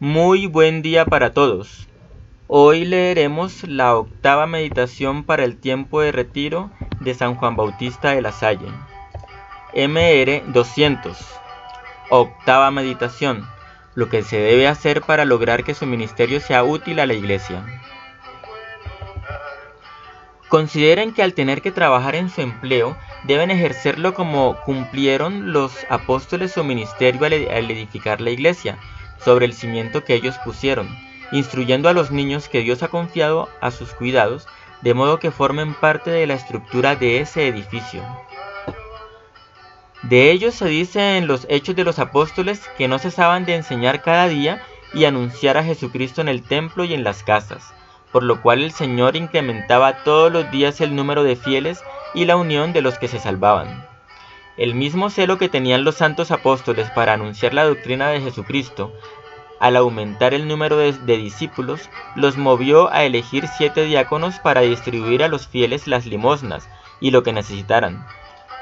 Muy buen día para todos. Hoy leeremos la octava meditación para el tiempo de retiro de San Juan Bautista de la Salle. MR 200. Octava meditación. Lo que se debe hacer para lograr que su ministerio sea útil a la Iglesia. Consideren que al tener que trabajar en su empleo, deben ejercerlo como cumplieron los apóstoles su ministerio al edificar la Iglesia, sobre el cimiento que ellos pusieron, instruyendo a los niños que Dios ha confiado a sus cuidados, de modo que formen parte de la estructura de ese edificio. De ellos se dice en los Hechos de los Apóstoles que no cesaban de enseñar cada día y anunciar a Jesucristo en el templo y en las casas, por lo cual el Señor incrementaba todos los días el número de fieles y la unión de los que se salvaban. El mismo celo que tenían los santos apóstoles para anunciar la doctrina de Jesucristo, al aumentar el número de discípulos, los movió a elegir 7 diáconos para distribuir a los fieles las limosnas y lo que necesitaran.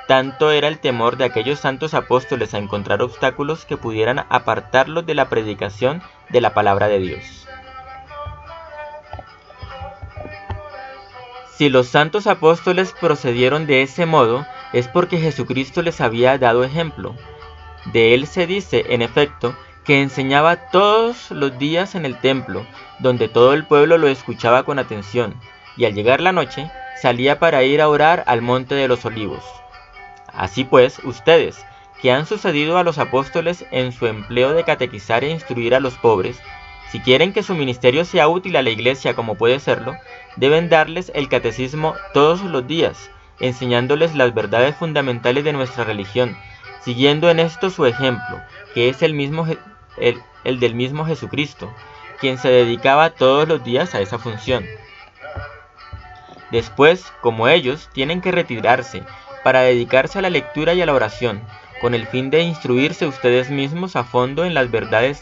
Tanto era el temor de aquellos santos apóstoles a encontrar obstáculos que pudieran apartarlos de la predicación de la palabra de Dios. Si los santos apóstoles procedieron de ese modo, es porque Jesucristo les había dado ejemplo. De él se dice, en efecto, que enseñaba todos los días en el templo, donde todo el pueblo lo escuchaba con atención, y al llegar la noche, salía para ir a orar al monte de los olivos. Así pues, ustedes, que han sucedido a los apóstoles en su empleo de catequizar e instruir a los pobres, si quieren que su ministerio sea útil a la Iglesia como puede serlo, deben darles el catecismo todos los días, enseñándoles las verdades fundamentales de nuestra religión, siguiendo en esto su ejemplo, que es el del mismo Jesucristo, quien se dedicaba todos los días a esa función. Después, como ellos, tienen que retirarse para dedicarse a la lectura y a la oración, con el fin de instruirse ustedes mismos a fondo en las verdades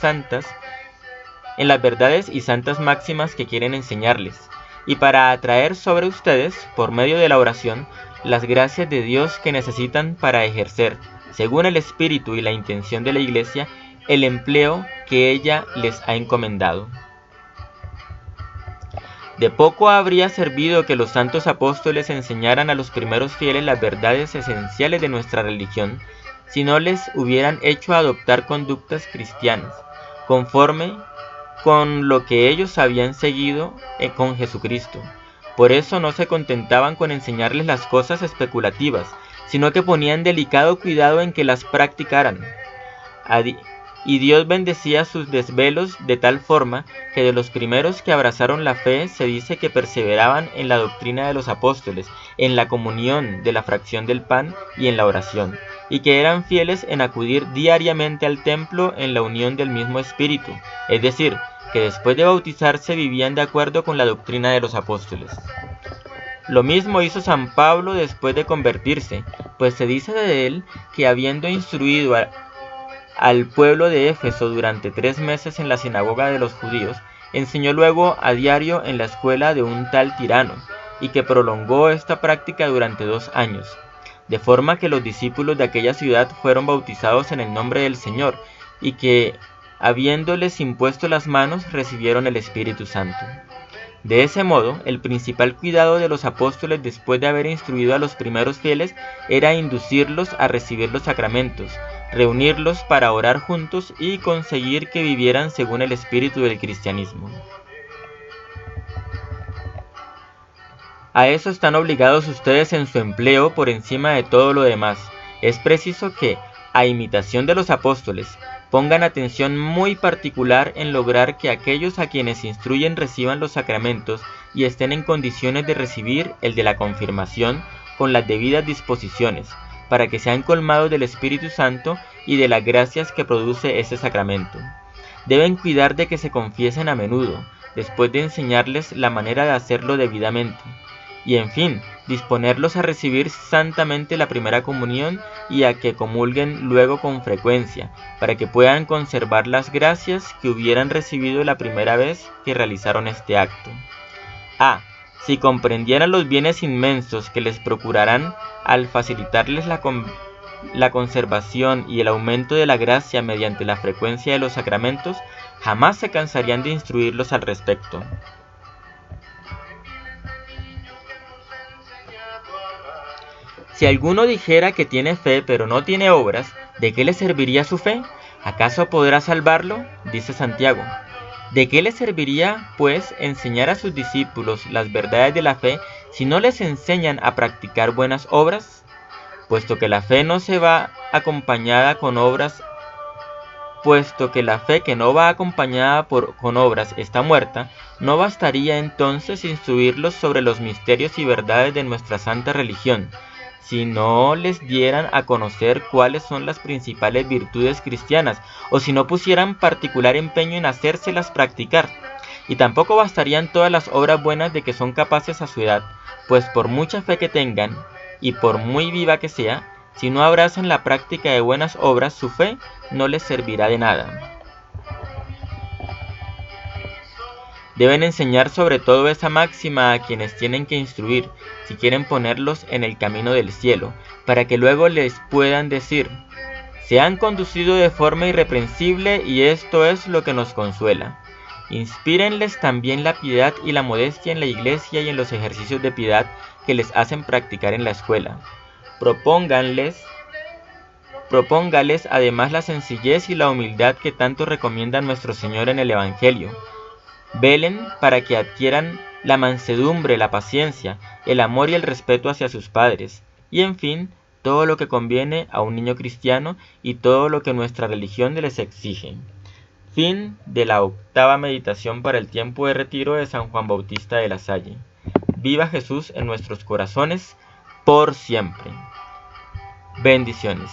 y santas máximas que quieren enseñarles, y para atraer sobre ustedes, por medio de la oración, las gracias de Dios que necesitan para ejercer, según el espíritu y la intención de la Iglesia, el empleo que ella les ha encomendado. De poco habría servido que los santos apóstoles enseñaran a los primeros fieles las verdades esenciales de nuestra religión, si no les hubieran hecho adoptar conductas cristianas, conforme con lo que ellos habían seguido con Jesucristo. Por eso no se contentaban con enseñarles las cosas especulativas, sino que ponían delicado cuidado en que las practicaran. Y Dios bendecía sus desvelos de tal forma que de los primeros que abrazaron la fe se dice que perseveraban en la doctrina de los apóstoles, en la comunión de la fracción del pan y en la oración, y que eran fieles en acudir diariamente al templo en la unión del mismo espíritu, es decir, que después de bautizarse vivían de acuerdo con la doctrina de los apóstoles. Lo mismo hizo San Pablo después de convertirse, pues se dice de él que habiendo instruido al pueblo de Éfeso durante 3 meses en la sinagoga de los judíos, enseñó luego a diario en la escuela de un tal Tirano, y que prolongó esta práctica durante 2 años, de forma que los discípulos de aquella ciudad fueron bautizados en el nombre del Señor, y que, habiéndoles impuesto las manos, recibieron el Espíritu Santo. De ese modo, el principal cuidado de los apóstoles después de haber instruido a los primeros fieles era inducirlos a recibir los sacramentos, reunirlos para orar juntos y conseguir que vivieran según el espíritu del cristianismo. A eso están obligados ustedes en su empleo por encima de todo lo demás. Es preciso que, a imitación de los apóstoles, pongan atención muy particular en lograr que aquellos a quienes instruyen reciban los sacramentos y estén en condiciones de recibir el de la confirmación con las debidas disposiciones, para que sean colmados del Espíritu Santo y de las gracias que produce ese sacramento. Deben cuidar de que se confiesen a menudo, después de enseñarles la manera de hacerlo debidamente, y en fin, disponerlos a recibir santamente la primera comunión y a que comulguen luego con frecuencia, para que puedan conservar las gracias que hubieran recibido la primera vez que realizaron este acto. Si comprendieran los bienes inmensos que les procurarán al facilitarles la la conservación y el aumento de la gracia mediante la frecuencia de los sacramentos, jamás se cansarían de instruirlos al respecto. Si alguno dijera que tiene fe pero no tiene obras, ¿de qué le serviría su fe? ¿Acaso podrá salvarlo? Dice Santiago. ¿De qué le serviría, pues, enseñar a sus discípulos las verdades de la fe si no les enseñan a practicar buenas obras? Puesto que la fe no va acompañada con obras está muerta, no bastaría entonces instruirlos sobre los misterios y verdades de nuestra santa religión, si no les dieran a conocer cuáles son las principales virtudes cristianas, o si no pusieran particular empeño en hacérselas practicar. Y tampoco bastarían todas las obras buenas de que son capaces a su edad, pues por mucha fe que tengan, y por muy viva que sea, si no abrazan la práctica de buenas obras, su fe no les servirá de nada. Deben enseñar sobre todo esa máxima a quienes tienen que instruir, si quieren ponerlos en el camino del cielo, para que luego les puedan decir: se han conducido de forma irreprensible y esto es lo que nos consuela. Inspírenles también la piedad y la modestia en la iglesia y en los ejercicios de piedad que les hacen practicar en la escuela. Propóngales además la sencillez y la humildad que tanto recomienda nuestro Señor en el Evangelio. Velen para que adquieran la mansedumbre, la paciencia, el amor y el respeto hacia sus padres, y en fin, todo lo que conviene a un niño cristiano y todo lo que nuestra religión les exige. Fin de la 8ª meditación para el tiempo de retiro de San Juan Bautista de la Salle. Viva Jesús en nuestros corazones por siempre. Bendiciones.